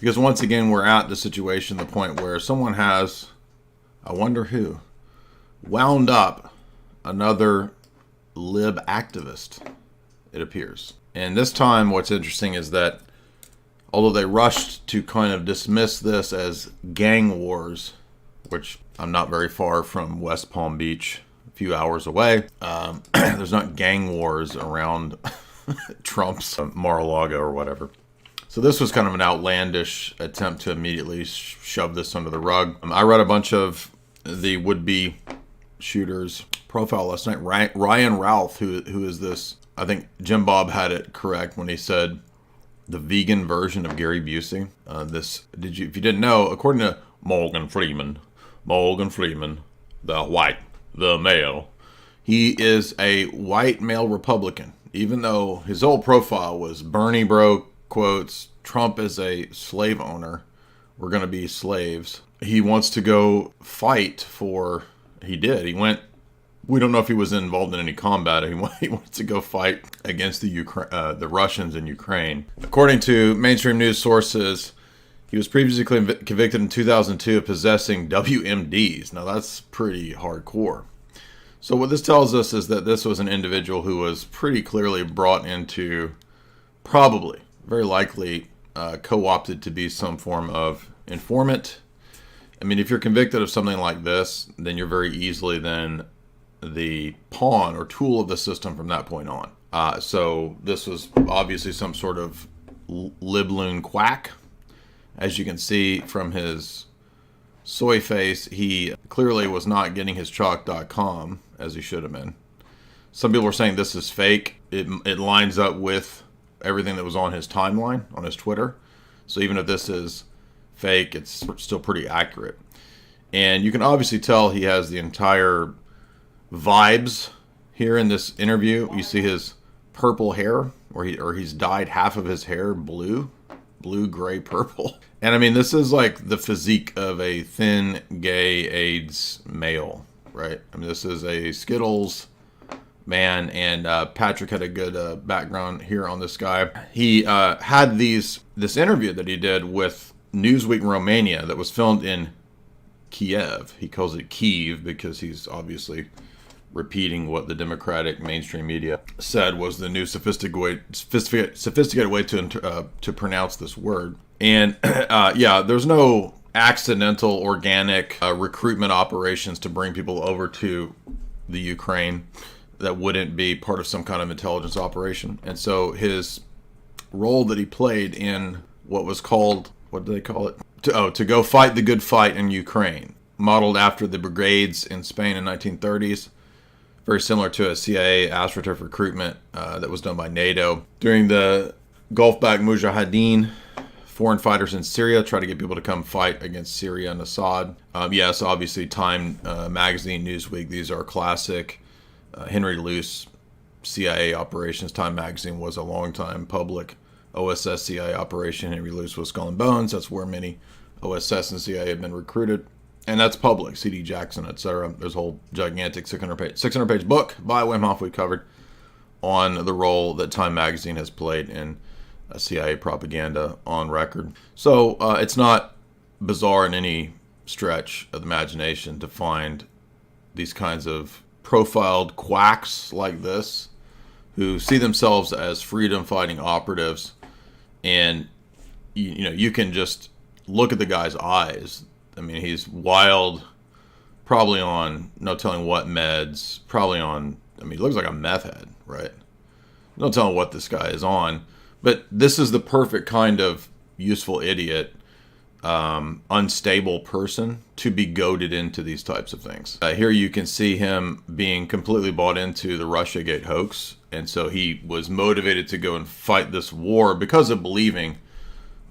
Because once again, we're at the situation, the point where someone has, I wonder who, wound up another lib activist, it appears. And this time what's interesting is that although they rushed to kind of dismiss this as gang wars, which I'm not very far from West Palm Beach, a few hours away, there's not gang wars around Trump's Mar-a-Lago or whatever. So this was kind of an outlandish attempt to immediately shove this under the rug. I read a bunch of the would-be shooters profile last night. Ryan Ralph, who is this, I think Jim Bob had it correct when he said the vegan version of Gary Busey. If you didn't know, according to Morgan Freeman, the male, he is a white male Republican, even though his old profile was Bernie bro, quotes, Trump is a slave owner. We're going to be slaves. He wants to go fight for, he did. He went, we don't know if he was involved in any combat. He wants to go fight against the Russians in Ukraine. According to mainstream news sources, he was previously convicted in 2002 of possessing WMDs. Now that's pretty hardcore. So what this tells us is that this was an individual who was pretty clearly brought into, probably, very likely, co-opted to be some form of informant. I mean, if you're convicted of something like this, then you're very easily then the pawn or tool of the system from that point on. So this was obviously some sort of libloon quack. As you can see from his soy face, he clearly was not getting his chalk.com as he should have been. Some people are saying this is fake. It lines up with everything that was on his timeline, on his Twitter. So even if this is fake, it's still pretty accurate. And you can obviously tell he has the entire vibes here in this interview. You see his purple hair, or he's dyed half of his hair blue, gray, purple. And I mean, this is like the physique of a thin, gay AIDS male, right? I mean, this is a Skittles man, and Patrick had a good background here on this guy. He had this interview that he did with Newsweek Romania that was filmed in Kiev. He calls it Kyiv because he's obviously repeating what the Democratic mainstream media said was the new sophisticated way to pronounce this word. And yeah, there's no accidental, organic recruitment operations to bring people over to the Ukraine that wouldn't be part of some kind of intelligence operation. And so his role that he played in what was called, what do they call it? To go fight the good fight in Ukraine, modeled after the brigades in Spain in 1930s. Very similar to a CIA astroturf recruitment that was done by NATO. During the Gulf-backed Mujahideen, foreign fighters in Syria try to get people to come fight against Syria and Assad. Yes, obviously Time Magazine, Newsweek, these are classic Henry Luce CIA operations. Time Magazine was a long-time public OSS CIA operation. Henry Luce was Skull and Bones. That's where many OSS and CIA have been recruited. And that's public, C.D. Jackson, etc. There's a whole gigantic 600-page book by Wim Hof we covered on the role that Time Magazine has played in CIA propaganda on record. So it's not bizarre in any stretch of the imagination to find these kinds of profiled quacks like this who see themselves as freedom-fighting operatives. And, you can just look at the guy's eyes. I mean, he's wild, probably on no telling what meds, probably on, I mean, he looks like a meth head, right? No telling what this guy is on. But this is the perfect kind of useful idiot, unstable person to be goaded into these types of things. Here you can see him being completely bought into the Russiagate hoax. And so he was motivated to go and fight this war because of believing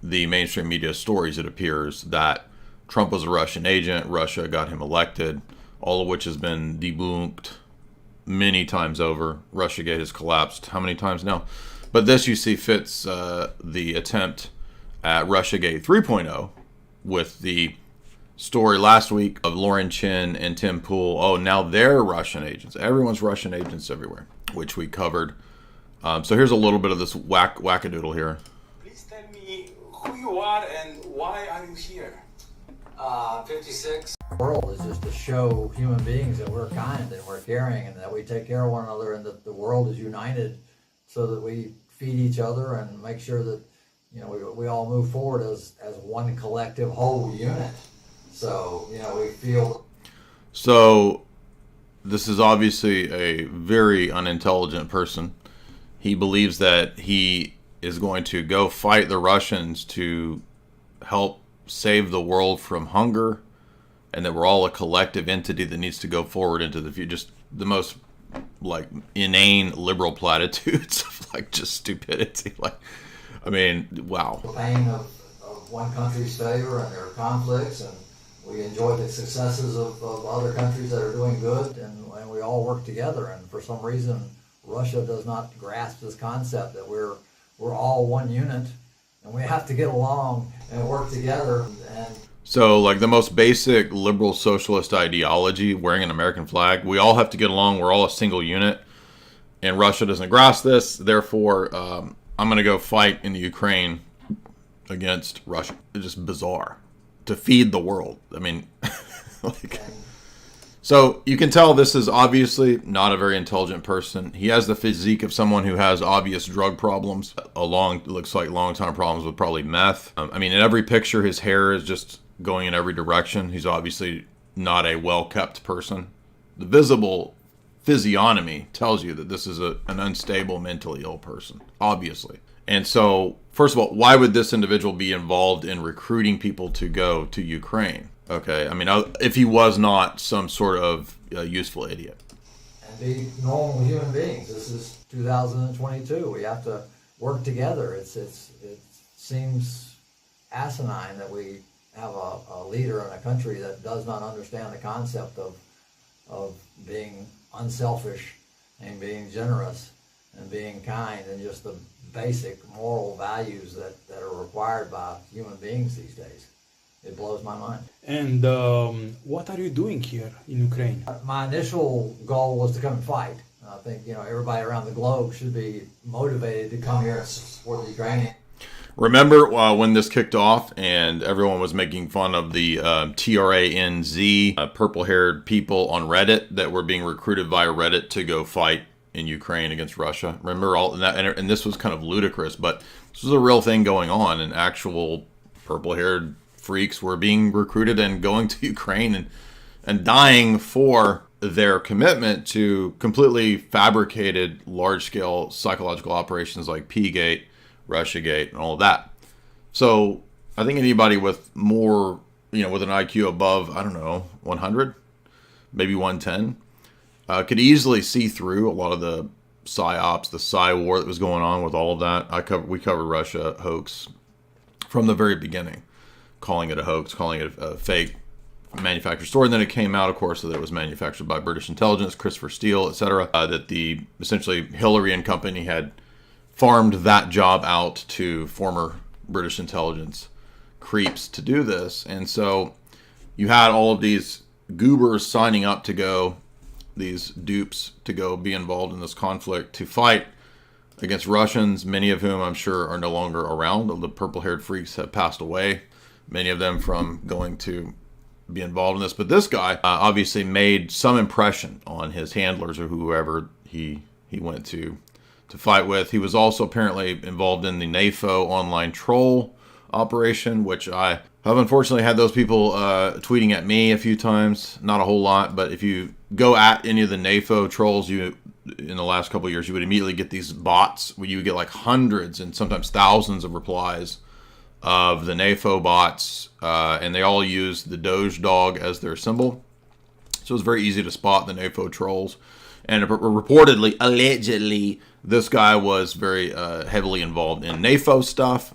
the mainstream media stories, it appears, that Trump was a Russian agent, Russia got him elected, all of which has been debunked many times over. Russiagate has collapsed how many times now? But this, you see, fits the attempt at Russiagate 3.0 with the story last week of Lauren Chin and Tim Pool. Oh, now they're Russian agents. Everyone's Russian agents everywhere, which we covered. So here's a little bit of this wackadoodle here. Please tell me who you are. are and why are you here? 56. The world is just to show human beings that we're kind and we're caring and that we take care of one another and that the world is united so that we feed each other and make sure that, you know, we all move forward as one collective whole unit. So, you know, we feel... So, this is obviously a very unintelligent person. He believes that he is going to go fight the Russians to help save the world from hunger, and that we're all a collective entity that needs to go forward into the future. Just the most like inane liberal platitudes of like just stupidity. Like, I mean, wow. The pain of one country's failure and their conflicts, and we enjoy the successes of other countries that are doing good, and we all work together. And for some reason, Russia does not grasp this concept that we're all one unit, and we have to get along and work together. And so, like the most basic liberal socialist ideology, wearing an American flag, we all have to get along. We're all a single unit, and Russia doesn't grasp this. Therefore, I'm going to go fight in the Ukraine against Russia. It's just bizarre to feed the world. I mean, like. So you can tell this is obviously not a very intelligent person. He has the physique of someone who has obvious drug problems, looks like long-time problems with probably meth. I mean, in every picture, his hair is just going in every direction. He's obviously not a well-kept person. The visible physiognomy tells you that this is an unstable, mentally ill person, obviously. And so, first of all, why would this individual be involved in recruiting people to go to Ukraine? Okay, I mean, if he was not some sort of useful idiot. And be normal human beings. This is 2022. We have to work together. It seems asinine that we have a leader in a country that does not understand the concept of being unselfish and being generous and being kind and just the basic moral values that are required by human beings these days. It blows my mind. And what are you doing here in Ukraine? My initial goal was to come and fight. I think, you know, everybody around the globe should be motivated to come here and support the Ukrainians. Remember when this kicked off and everyone was making fun of the TRANZ, purple-haired people on Reddit that were being recruited via Reddit to go fight in Ukraine against Russia? Remember all that? And this was kind of ludicrous, but this was a real thing going on, and actual purple-haired freaks were being recruited and going to Ukraine and dying for their commitment to completely fabricated large-scale psychological operations like P-Gate, Russiagate, and all of that. So I think anybody with more, you know, with an IQ above, I don't know, 100, maybe 110, could easily see through a lot of the psyops, the psy war that was going on with all of that. We covered Russia hoax from the very beginning, calling it a hoax, calling it a fake manufactured story. And then it came out, of course, that it was manufactured by British intelligence, Christopher Steele, etc. That essentially Hillary and company had farmed that job out to former British intelligence creeps to do this. And so you had all of these goobers signing up to go, these dupes to go be involved in this conflict to fight against Russians, many of whom I'm sure are no longer around. The purple-haired freaks have passed away, many of them from going to be involved in this. But this guy obviously made some impression on his handlers or whoever he went to fight with. He was also apparently involved in the NAFO online troll operation, which I have unfortunately had those people tweeting at me a few times. Not a whole lot, but if you go at any of the NAFO trolls, in the last couple of years, you would immediately get these bots where you would get like hundreds and sometimes thousands of replies of the NAFO bots, and they all use the Doge dog as their symbol. So it's very easy to spot the NAFO trolls. And reportedly, allegedly, this guy was very heavily involved in NAFO stuff.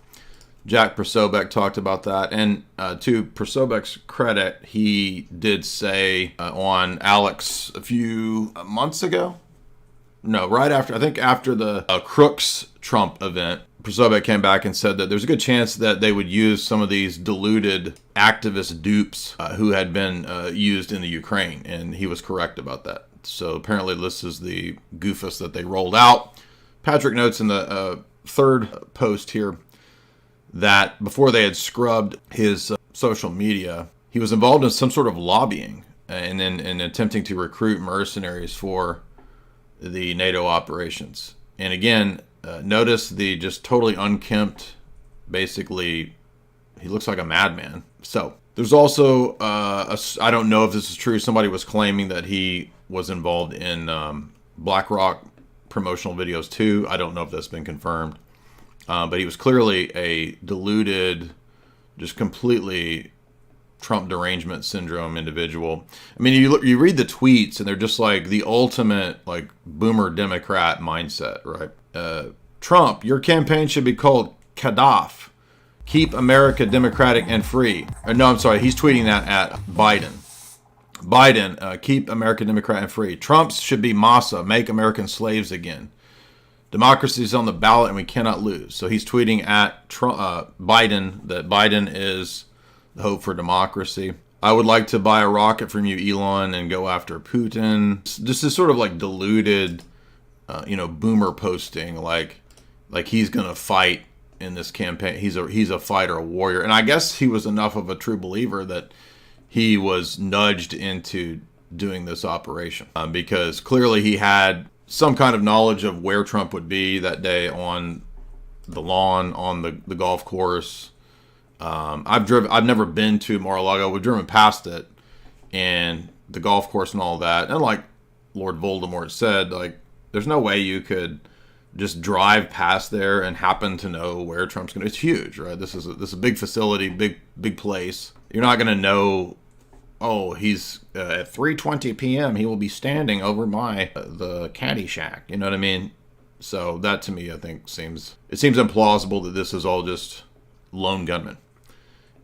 Jack Prosobek talked about that. And to Prosobek's credit, he did say on Alex a few months ago. No, right after, I think after the Crooks Trump event, Prosobek came back and said that there's a good chance that they would use some of these deluded activist dupes who had been used in the Ukraine. And he was correct about that. So apparently this is the goofus that they rolled out. Patrick notes in the third post here that before they had scrubbed his social media, he was involved in some sort of lobbying and in attempting to recruit mercenaries for the NATO operations. And again, notice the just totally unkempt, basically, he looks like a madman. So there's also, I don't know if this is true, somebody was claiming that he was involved in BlackRock promotional videos too. I don't know if that's been confirmed. But he was clearly a deluded, just completely Trump derangement syndrome individual. I mean, you read the tweets and they're just like the ultimate like boomer Democrat mindset, right? Trump, your campaign should be called Kadaf. Keep America democratic and free. No, I'm sorry. He's tweeting that at Biden. Biden, keep America democratic and free. Trump's should be Massa, make American slaves again. Democracy is on the ballot and we cannot lose. So he's tweeting at Biden that Biden is the hope for democracy. I would like to buy a rocket from you, Elon, and go after Putin. This is sort of like deluded, boomer posting, like he's gonna fight in this campaign. He's a fighter, a warrior, and I guess he was enough of a true believer that he was nudged into doing this operation because clearly he had some kind of knowledge of where Trump would be that day on the lawn, on the golf course. I've never been to Mar-a-Lago. We've driven past it and the golf course and all that. And like Lord Voldemort said, like there's no way you could just drive past there and happen to know where Trump's going to. It's huge, right? This is a big facility, big place. You're not going to know. Oh, he's at 3:20 p.m. He will be standing over the caddy shack. You know what I mean? So that to me, I think seems implausible that this is all just lone gunman,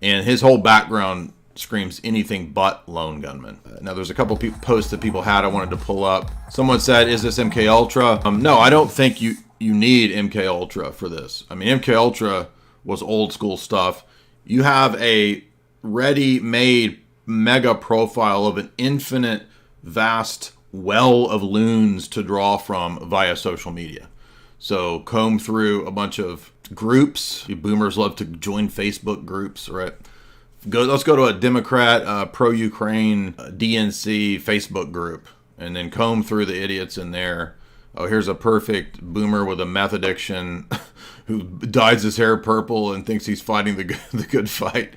and his whole background screams anything but lone gunman. Now, there's a couple posts that people had I wanted to pull up. Someone said, "Is this MK Ultra?" No, I don't think you need MK Ultra for this. I mean, MK Ultra was old school stuff. You have a ready-made mega profile of an infinite, vast well of loons to draw from via social media. So comb through a bunch of groups. You boomers love to join Facebook groups, right? Let's go to a Democrat, pro-Ukraine, DNC Facebook group, and then comb through the idiots in there. Oh, here's a perfect boomer with a meth addiction who dyes his hair purple and thinks he's fighting the good fight.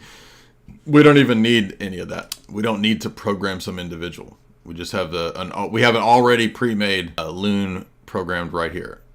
We don't even need any of that. We don't need to program some individual. We just have we have an already pre-made loon programmed right here.